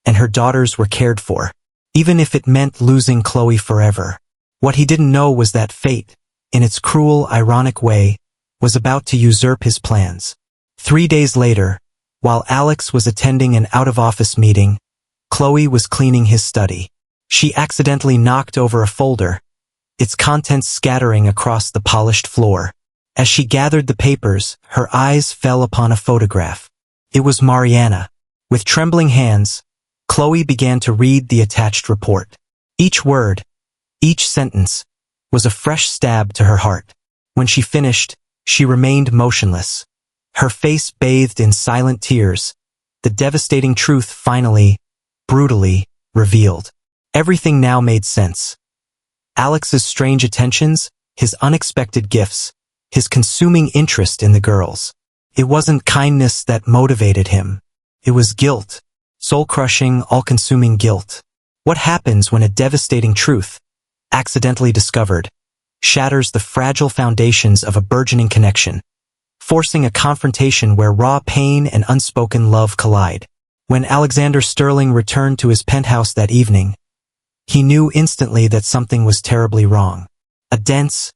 and her daughters were cared for, even if it meant losing Chloe forever. What he didn't know was that fate, in its cruel, ironic way, was about to usurp his plans. 3 days later, while Alex was attending an out-of-office meeting, Chloe was cleaning his study. She accidentally knocked over a folder, its contents scattering across the polished floor. As she gathered the papers, her eyes fell upon a photograph. It was Mariana. With trembling hands, Chloe began to read the attached report. Each word, each sentence, was a fresh stab to her heart. When she finished, she remained motionless, her face bathed in silent tears, the devastating truth finally, brutally, revealed. Everything now made sense. Alex's strange attentions, his unexpected gifts, his consuming interest in the girls. It wasn't kindness that motivated him. It was guilt, soul-crushing, all-consuming guilt. What happens when a devastating truth, accidentally discovered, shatters the fragile foundations of a burgeoning connection, forcing a confrontation where raw pain and unspoken love collide? When Alexander Sterling returned to his penthouse that evening, he knew instantly that something was terribly wrong. A dense,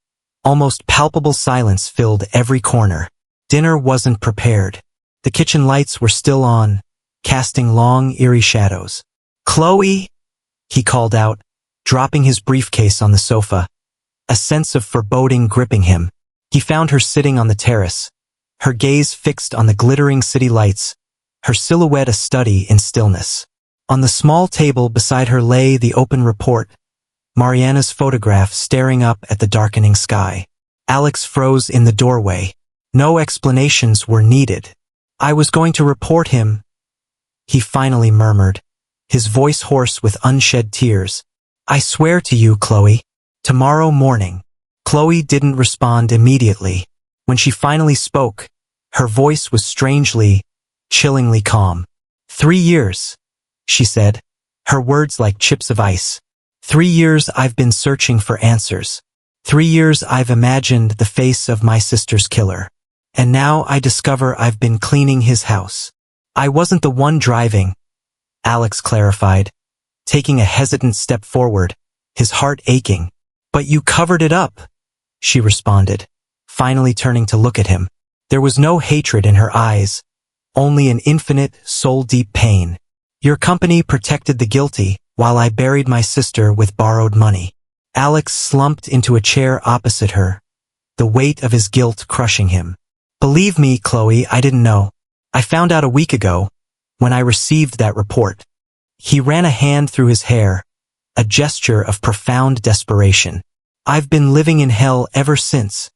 almost palpable silence filled every corner. Dinner wasn't prepared. The kitchen lights were still on, casting long, eerie shadows. "Chloe," he called out, dropping his briefcase on the sofa, a sense of foreboding gripping him. He found her sitting on the terrace, her gaze fixed on the glittering city lights, her silhouette a study in stillness. On the small table beside her lay the open report, Mariana's photograph staring up at the darkening sky. Alex froze in the doorway. No explanations were needed. "I was going to report him," he finally murmured, his voice hoarse with unshed tears. "I swear to you, Chloe. Tomorrow morning." Chloe didn't respond immediately. When she finally spoke, her voice was strangely, chillingly calm. 3 years, she said, her words like chips of ice. 3 years I've been searching for answers. 3 years I've imagined the face of my sister's killer. And now I discover I've been cleaning his house. I wasn't the one driving, Alex clarified, taking a hesitant step forward, his heart aching. "But you covered it up," she responded, finally turning to look at him. There was no hatred in her eyes, only an infinite, soul-deep pain. "Your company protected the guilty, while I buried my sister with borrowed money." Alex slumped into a chair opposite her, the weight of his guilt crushing him. "Believe me, Chloe, I didn't know. I found out a week ago, when I received that report." He ran a hand through his hair, a gesture of profound desperation. "I've been living in hell ever since,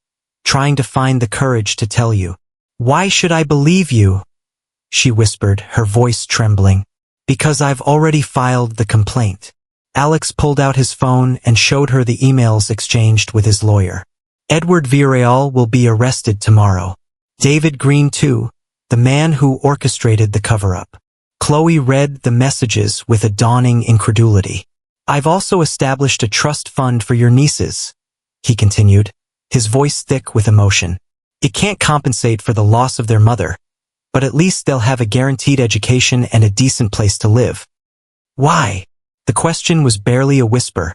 trying to find the courage to tell you." "Why should I believe you?" she whispered, her voice trembling. "Because I've already filed the complaint." Alex pulled out his phone and showed her the emails exchanged with his lawyer. "Edward Villarreal will be arrested tomorrow. David Green too, the man who orchestrated the cover-up." Chloe read the messages with a dawning incredulity. "I've also established a trust fund for your nieces," he continued, his voice thick with emotion. "It can't compensate for the loss of their mother, but at least they'll have a guaranteed education and a decent place to live." "Why?" The question was barely a whisper,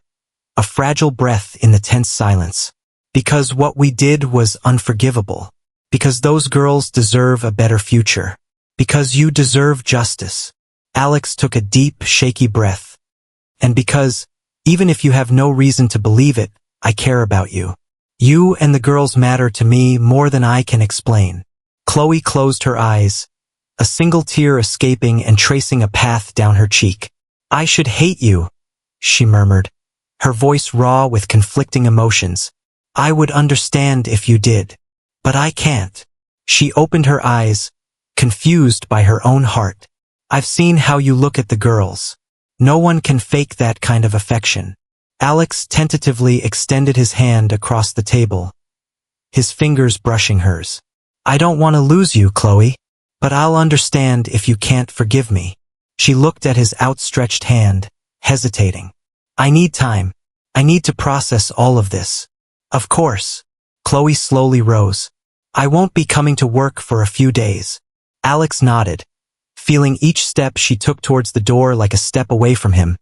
a fragile breath in the tense silence. "Because what we did was unforgivable. Because those girls deserve a better future. Because you deserve justice." Alex took a deep, shaky breath. "And because, Even if you have no reason to believe it, I care about you. You and the girls matter to me more than I can explain. Chloe closed her eyes, a single tear escaping and tracing a path down her cheek. I should hate you, she murmured, her voice raw with conflicting emotions. I would understand if you did. But I can't. She opened her eyes, confused by her own heart. I've seen how you look at the girls. No one can fake that kind of affection. Alex tentatively extended his hand across the table, his fingers brushing hers. I don't want to lose you, Chloe, but I'll understand if you can't forgive me. She looked at his outstretched hand, hesitating. I need time. I need to process all of this. Of course. Chloe slowly rose. I won't be coming to work for a few days. Alex nodded, feeling each step she took towards the door like a step away from him.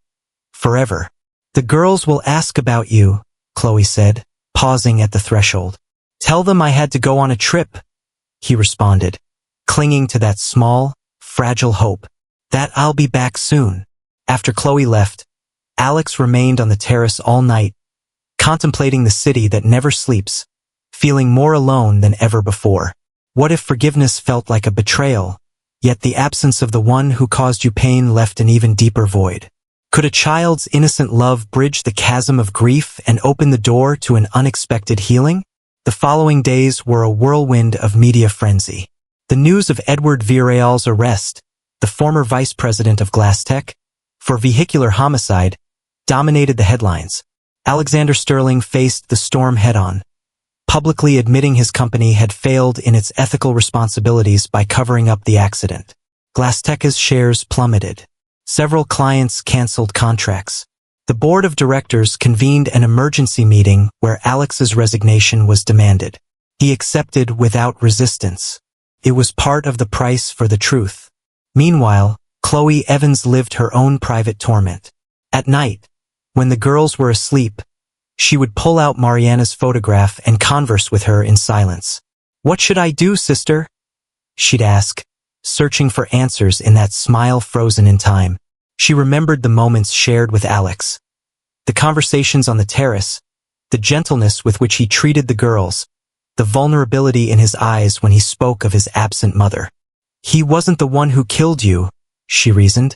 Forever. The girls will ask about you, Chloe said, pausing at the threshold. Tell them I had to go on a trip, he responded, clinging to that small, fragile hope. That I'll be back soon. After Chloe left, Alex remained on the terrace all night, contemplating the city that never sleeps, feeling more alone than ever before. What if forgiveness felt like a betrayal, yet the absence of the one who caused you pain left an even deeper void? Could a child's innocent love bridge the chasm of grief and open the door to an unexpected healing? The following days were a whirlwind of media frenzy. The news of Edward Villarreal's arrest, the former vice president of Glasstec, for vehicular homicide, dominated the headlines. Alexander Sterling faced the storm head-on, publicly admitting his company had failed in its ethical responsibilities by covering up the accident. Glasstec's shares plummeted. Several clients canceled contracts. The board of directors convened an emergency meeting where Alex's resignation was demanded. He accepted without resistance. It was part of the price for the truth. Meanwhile, Chloe Evans lived her own private torment. At night, when the girls were asleep, she would pull out Mariana's photograph and converse with her in silence. What should I do, sister? She'd ask, searching for answers in that smile frozen in time. She remembered the moments shared with Alex. The conversations on the terrace, the gentleness with which he treated the girls, the vulnerability in his eyes when he spoke of his absent mother. He wasn't the one who killed you, she reasoned,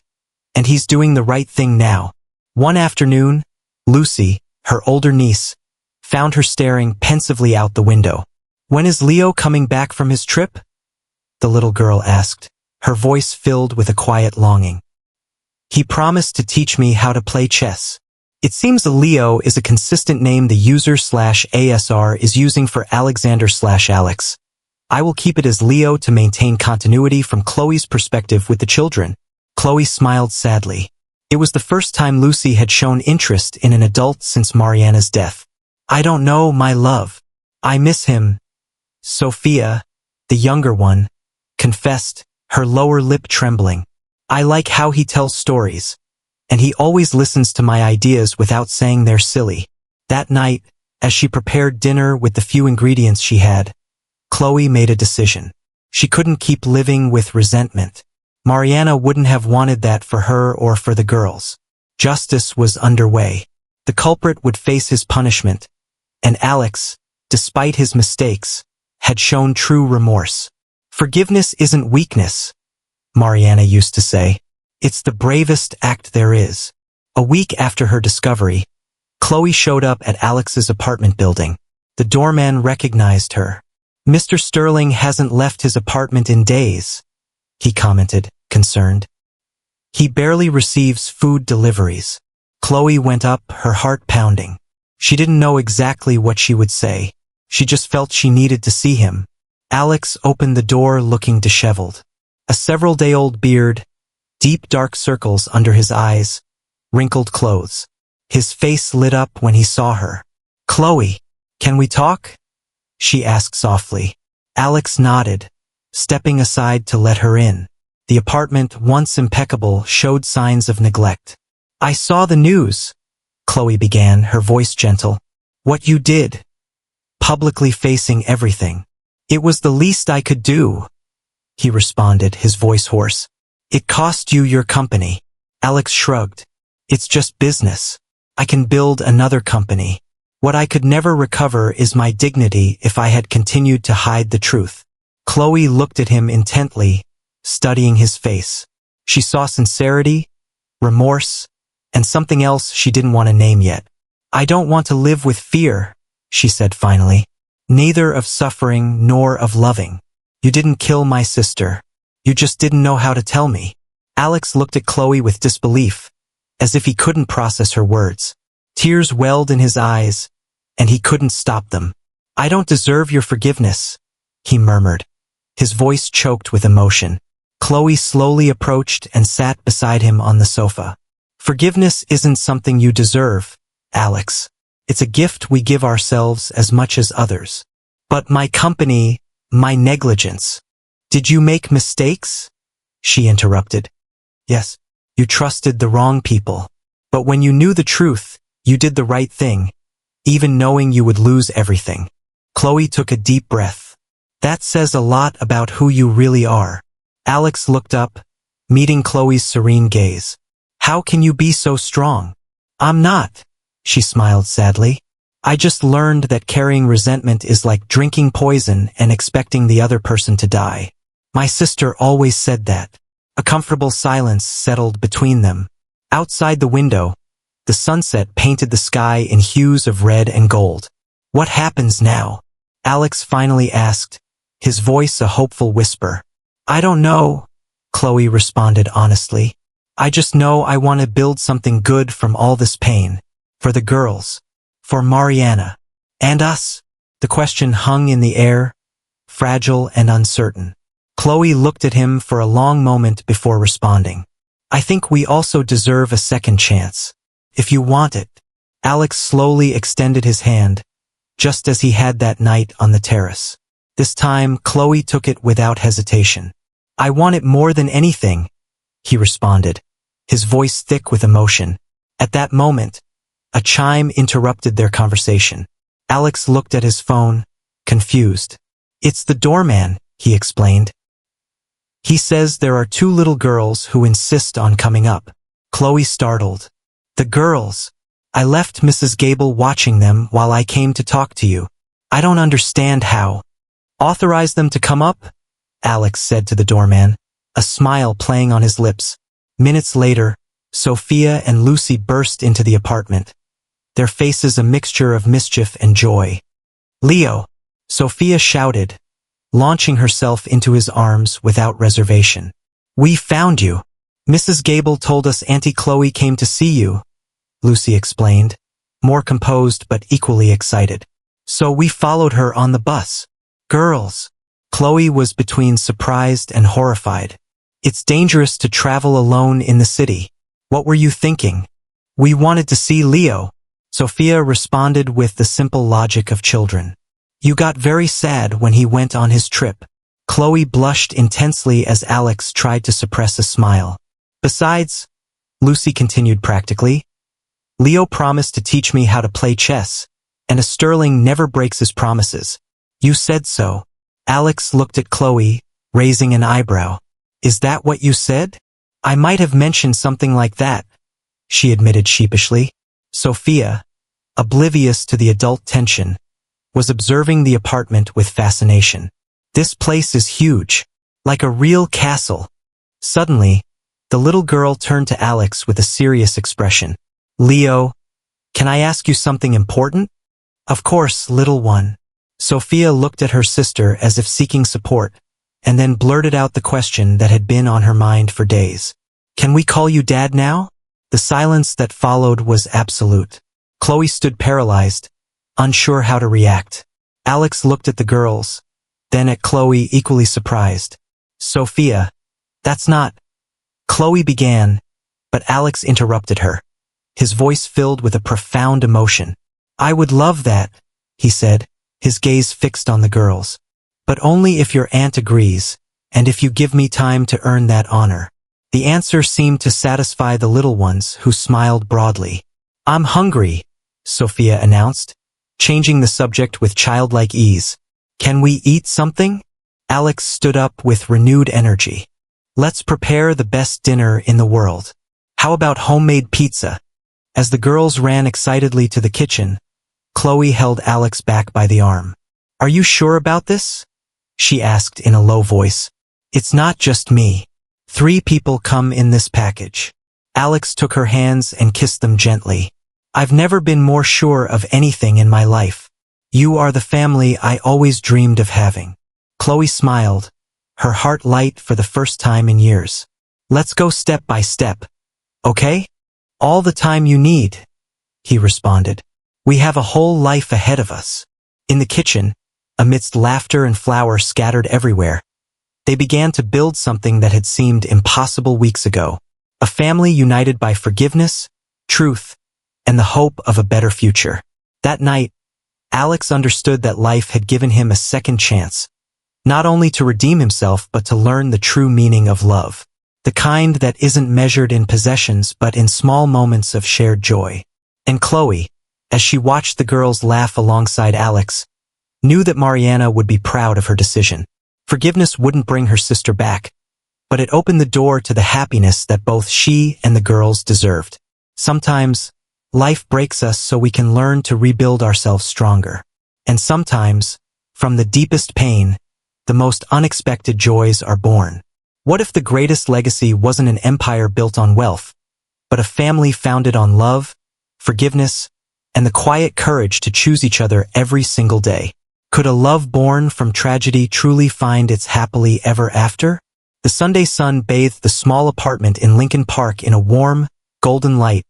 and he's doing the right thing now. One afternoon, Lucy, her older niece, found her staring pensively out the window. When is Leo coming back from his trip? The little girl asked, her voice filled with a quiet longing. He promised to teach me how to play chess. It seems Leo is a consistent name the user/ASR is using for Alexander/Alex. I will keep it as Leo to maintain continuity from Chloe's perspective with the children. Chloe smiled sadly. It was the first time Lucy had shown interest in an adult since Mariana's death. I don't know, my love. I miss him. Sophia, the younger one, confessed, her lower lip trembling. I like how he tells stories, and he always listens to my ideas without saying they're silly. That night, as she prepared dinner with the few ingredients she had, Chloe made a decision. She couldn't keep living with resentment. Mariana wouldn't have wanted that for her or for the girls. Justice was underway. The culprit would face his punishment, and Alex, despite his mistakes, had shown true remorse. Forgiveness isn't weakness, Mariana used to say. It's the bravest act there is. A week after her discovery, Chloe showed up at Alex's apartment building. The doorman recognized her. Mr. Sterling hasn't left his apartment in days, he commented, concerned. He barely receives food deliveries. Chloe went up, her heart pounding. She didn't know exactly what she would say. She just felt she needed to see him. Alex opened the door looking disheveled. A several-day-old beard, deep dark circles under his eyes, wrinkled clothes. His face lit up when he saw her. Chloe, can we talk? She asked softly. Alex nodded, stepping aside to let her in. The apartment, once impeccable, showed signs of neglect. I saw the news, Chloe began, her voice gentle. What you did. Publicly facing everything. It was the least I could do, he responded, his voice hoarse. It cost you your company. Alex shrugged. It's just business. I can build another company. What I could never recover is my dignity if I had continued to hide the truth. Chloe looked at him intently, studying his face. She saw sincerity, remorse, and something else she didn't want to name yet. I don't want to live with fear, she said finally. Neither of suffering nor of loving. You didn't kill my sister. You just didn't know how to tell me. Alex looked at Chloe with disbelief, as if he couldn't process her words. Tears welled in his eyes, and he couldn't stop them. I don't deserve your forgiveness, he murmured. His voice choked with emotion. Chloe slowly approached and sat beside him on the sofa. Forgiveness isn't something you deserve, Alex. It's a gift we give ourselves as much as others. But my company, my negligence. Did you make mistakes? She interrupted. Yes, you trusted the wrong people. But when you knew the truth, you did the right thing, even knowing you would lose everything. Chloe took a deep breath. That says a lot about who you really are. Alex looked up, meeting Chloe's serene gaze. How can you be so strong? I'm not, she smiled sadly. I just learned that carrying resentment is like drinking poison and expecting the other person to die. My sister always said that. A comfortable silence settled between them. Outside the window, the sunset painted the sky in hues of red and gold. What happens now? Alex finally asked, his voice a hopeful whisper. I don't know, Chloe responded honestly. I just know I want to build something good from all this pain. For the girls. For Mariana. And us? The question hung in the air, fragile and uncertain. Chloe looked at him for a long moment before responding. I think we also deserve a second chance. If you want it. Alex slowly extended his hand, just as he had that night on the terrace. This time, Chloe took it without hesitation. I want it more than anything, he responded, his voice thick with emotion. At that moment, a chime interrupted their conversation. Alex looked at his phone, confused. It's the doorman, he explained. He says there are 2 little girls who insist on coming up. Chloe startled. The girls. I left Mrs. Gable watching them while I came to talk to you. I don't understand how. Authorize them to come up? Alex said to the doorman, a smile playing on his lips. Minutes later, Sophia and Lucy burst into the apartment, their faces a mixture of mischief and joy. Leo, Sophia shouted, launching herself into his arms without reservation. We found you. Mrs. Gable told us Auntie Chloe came to see you, Lucy explained, more composed but equally excited. So we followed her on the bus. Girls. Chloe was between surprised and horrified. It's dangerous to travel alone in the city. What were you thinking? We wanted to see Leo. Sophia responded with the simple logic of children. You got very sad when he went on his trip. Chloe blushed intensely as Alex tried to suppress a smile. Besides, Lucy continued practically, Leo promised to teach me how to play chess, and a Sterling never breaks his promises. You said so. Alex looked at Chloe, raising an eyebrow. Is that what you said? I might have mentioned something like that, she admitted sheepishly. Sophia, oblivious to the adult tension, was observing the apartment with fascination. This place is huge, like a real castle. Suddenly, the little girl turned to Alex with a serious expression. Leo, can I ask you something important? Of course, little one. Sophia looked at her sister as if seeking support, and then blurted out the question that had been on her mind for days. Can we call you Dad now? The silence that followed was absolute. Chloe stood paralyzed, unsure how to react. Alex looked at the girls, then at Chloe equally surprised. Sophia, that's not... Chloe began, but Alex interrupted her, his voice filled with a profound emotion. I would love that, he said, his gaze fixed on the girls. But only if your aunt agrees, and if you give me time to earn that honor. The answer seemed to satisfy the little ones, who smiled broadly. I'm hungry, Sophia announced, changing the subject with childlike ease. Can we eat something? Alex stood up with renewed energy. Let's prepare the best dinner in the world. How about homemade pizza? As the girls ran excitedly to the kitchen, Chloe held Alex back by the arm. "Are you sure about this?" she asked in a low voice. "It's not just me. 3 people come in this package." Alex took her hands and kissed them gently. "I've never been more sure of anything in my life. You are the family I always dreamed of having." Chloe smiled, her heart light for the first time in years. "Let's go step by step, okay? All the time you need," he responded. "We have a whole life ahead of us." In the kitchen, amidst laughter and flowers scattered everywhere, they began to build something that had seemed impossible weeks ago. A family united by forgiveness, truth, and the hope of a better future. That night, Alex understood that life had given him a second chance, not only to redeem himself but to learn the true meaning of love. The kind that isn't measured in possessions but in small moments of shared joy. And Chloe, as she watched the girls laugh alongside Alex, knew that Mariana would be proud of her decision. Forgiveness wouldn't bring her sister back, but it opened the door to the happiness that both she and the girls deserved. Sometimes, life breaks us so we can learn to rebuild ourselves stronger. And sometimes, from the deepest pain, the most unexpected joys are born. What if the greatest legacy wasn't an empire built on wealth, but a family founded on love, forgiveness, and the quiet courage to choose each other every single day? Could a love born from tragedy truly find its happily ever after? The Sunday sun bathed the small apartment in Lincoln Park in a warm, golden light,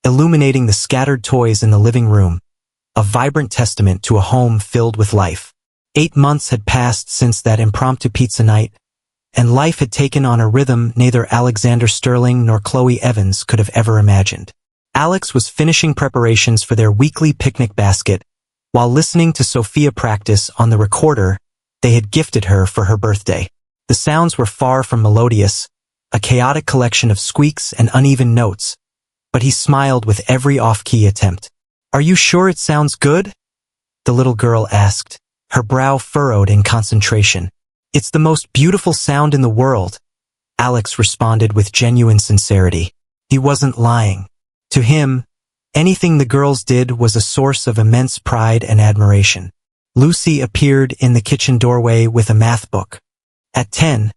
illuminating the scattered toys in the living room, a vibrant testament to a home filled with life. 8 months had passed since that impromptu pizza night, and life had taken on a rhythm neither Alexander Sterling nor Chloe Evans could have ever imagined. Alex was finishing preparations for their weekly picnic basket while listening to Sophia practice on the recorder they had gifted her for her birthday. The sounds were far from melodious, a chaotic collection of squeaks and uneven notes, but he smiled with every off-key attempt. "Are you sure it sounds good?" the little girl asked, her brow furrowed in concentration. "It's the most beautiful sound in the world," Alex responded with genuine sincerity. He wasn't lying. To him, anything the girls did was a source of immense pride and admiration. Lucy appeared in the kitchen doorway with a math book. At 10,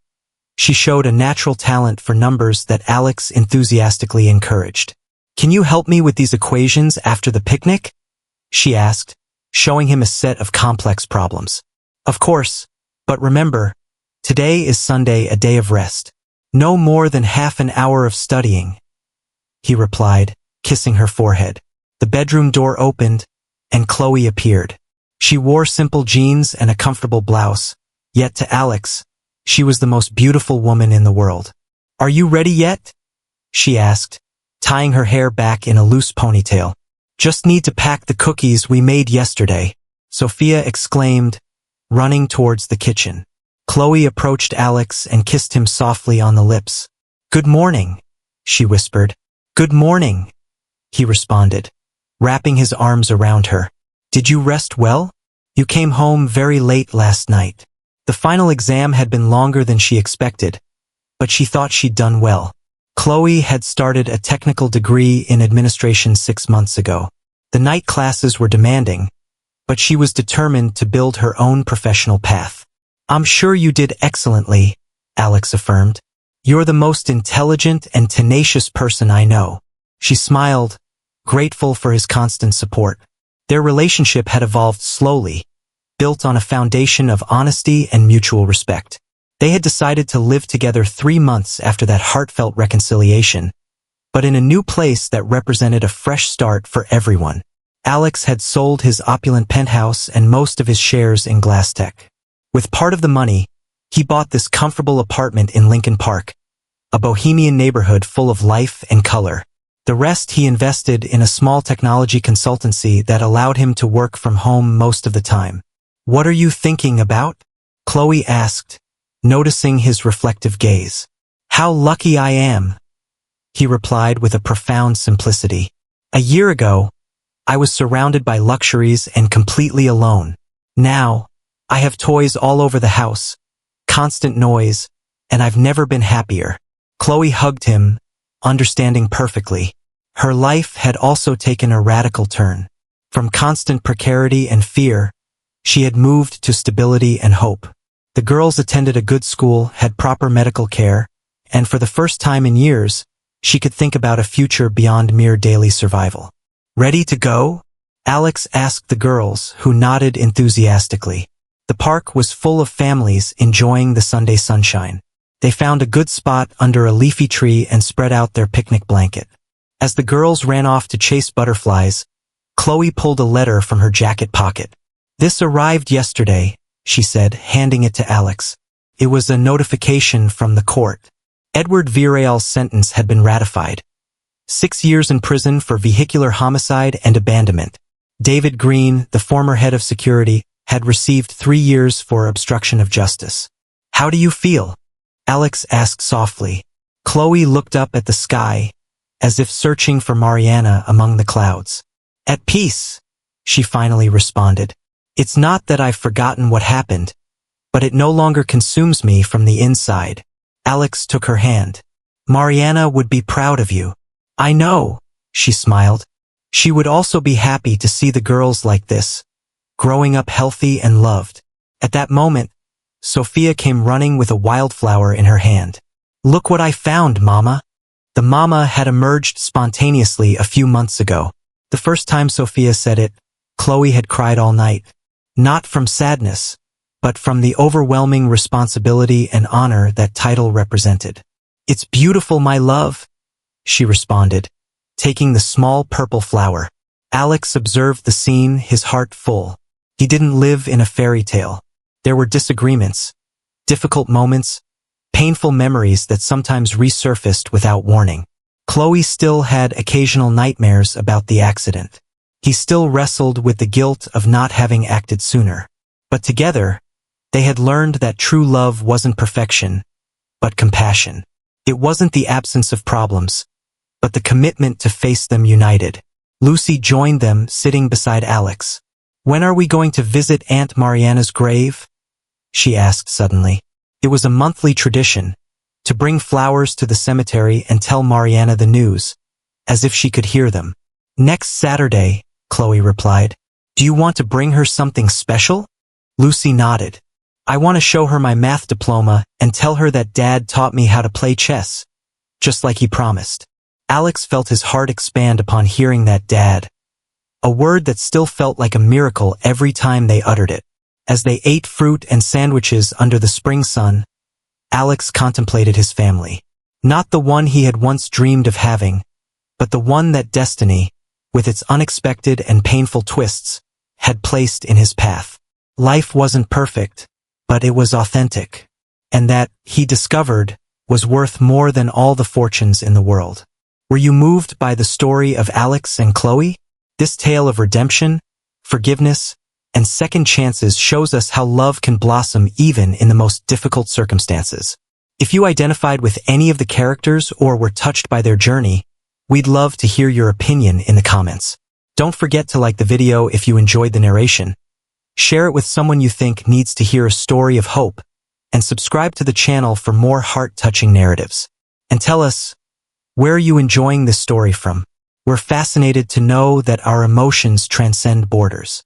she showed a natural talent for numbers that Alex enthusiastically encouraged. "Can you help me with these equations after the picnic?" she asked, showing him a set of complex problems. "Of course, but remember, today is Sunday, a day of rest. No more than half an hour of studying," he replied, kissing her forehead. The bedroom door opened, and Chloe appeared. She wore simple jeans and a comfortable blouse, yet to Alex, she was the most beautiful woman in the world. "Are you ready yet?" she asked, tying her hair back in a loose ponytail. "Just need to pack the cookies we made yesterday," Sophia exclaimed, running towards the kitchen. Chloe approached Alex and kissed him softly on the lips. "Good morning," she whispered. "Good morning," he responded, wrapping his arms around her. "Did you rest well? You came home very late last night." The final exam had been longer than she expected, but she thought she'd done well. Chloe had started a technical degree in administration 6 months ago. The night classes were demanding, but she was determined to build her own professional path. "I'm sure you did excellently," Alex affirmed. "You're the most intelligent and tenacious person I know." She smiled, grateful for his constant support. Their relationship had evolved slowly, built on a foundation of honesty and mutual respect. They had decided to live together 3 months after that heartfelt reconciliation, but in a new place that represented a fresh start for everyone. Alex had sold his opulent penthouse and most of his shares in Glasstech. With part of the money, he bought this comfortable apartment in Lincoln Park, a bohemian neighborhood full of life and color. The rest he invested in a small technology consultancy that allowed him to work from home most of the time. "What are you thinking about?" Chloe asked, noticing his reflective gaze. "How lucky I am," he replied with a profound simplicity. "A year ago, I was surrounded by luxuries and completely alone. Now, I have toys all over the house, constant noise, and I've never been happier." Chloe hugged him, understanding perfectly. Her life had also taken a radical turn. From constant precarity and fear, she had moved to stability and hope. The girls attended a good school, had proper medical care, and for the first time in years, she could think about a future beyond mere daily survival. "Ready to go?" Alex asked the girls, who nodded enthusiastically. The park was full of families enjoying the Sunday sunshine. They found a good spot under a leafy tree and spread out their picnic blanket. As the girls ran off to chase butterflies, Chloe pulled a letter from her jacket pocket. "This arrived yesterday," she said, handing it to Alex. It was a notification from the court. Edward Villarreal's sentence had been ratified. 6 years in prison for vehicular homicide and abandonment. David Green, the former head of security, had received 3 years for obstruction of justice. "How do you feel?" Alex asked softly. Chloe looked up at the sky, as if searching for Mariana among the clouds. "At peace," she finally responded. "It's not that I've forgotten what happened, but it no longer consumes me from the inside." Alex took her hand. "Mariana would be proud of you." "I know," she smiled. She would also be happy to see the girls like this, growing up healthy and loved. At that moment, Sophia came running with a wildflower in her hand. "Look what I found, Mama." The mama had emerged spontaneously a few months ago. The first time Sophia said it, Chloe had cried all night. Not from sadness, but from the overwhelming responsibility and honor that title represented. "It's beautiful, my love," she responded, taking the small purple flower. Alex observed the scene, his heart full. He didn't live in a fairy tale. There were disagreements, difficult moments, painful memories that sometimes resurfaced without warning. Chloe still had occasional nightmares about the accident. He still wrestled with the guilt of not having acted sooner. But together, they had learned that true love wasn't perfection, but compassion. It wasn't the absence of problems, but the commitment to face them united. Lucy joined them, sitting beside Alex. "When are we going to visit Aunt Mariana's grave?" she asked suddenly. It was a monthly tradition, to bring flowers to the cemetery and tell Mariana the news, as if she could hear them. "Next Saturday," Chloe replied. "Do you want to bring her something special?" Lucy nodded. "I want to show her my math diploma and tell her that Dad taught me how to play chess, just like he promised." Alex felt his heart expand upon hearing that Dad, a word that still felt like a miracle every time they uttered it. As they ate fruit and sandwiches under the spring sun, Alex contemplated his family. Not the one he had once dreamed of having, but the one that destiny, with its unexpected and painful twists, had placed in his path. Life wasn't perfect, but it was authentic, and that, he discovered, was worth more than all the fortunes in the world. Were you moved by the story of Alex and Chloe? This tale of redemption, forgiveness, and second chances shows us how love can blossom even in the most difficult circumstances. If you identified with any of the characters or were touched by their journey, we'd love to hear your opinion in the comments. Don't forget to like the video if you enjoyed the narration, share it with someone you think needs to hear a story of hope, and subscribe to the channel for more heart-touching narratives. And tell us, where are you enjoying this story from? We're fascinated to know that our emotions transcend borders.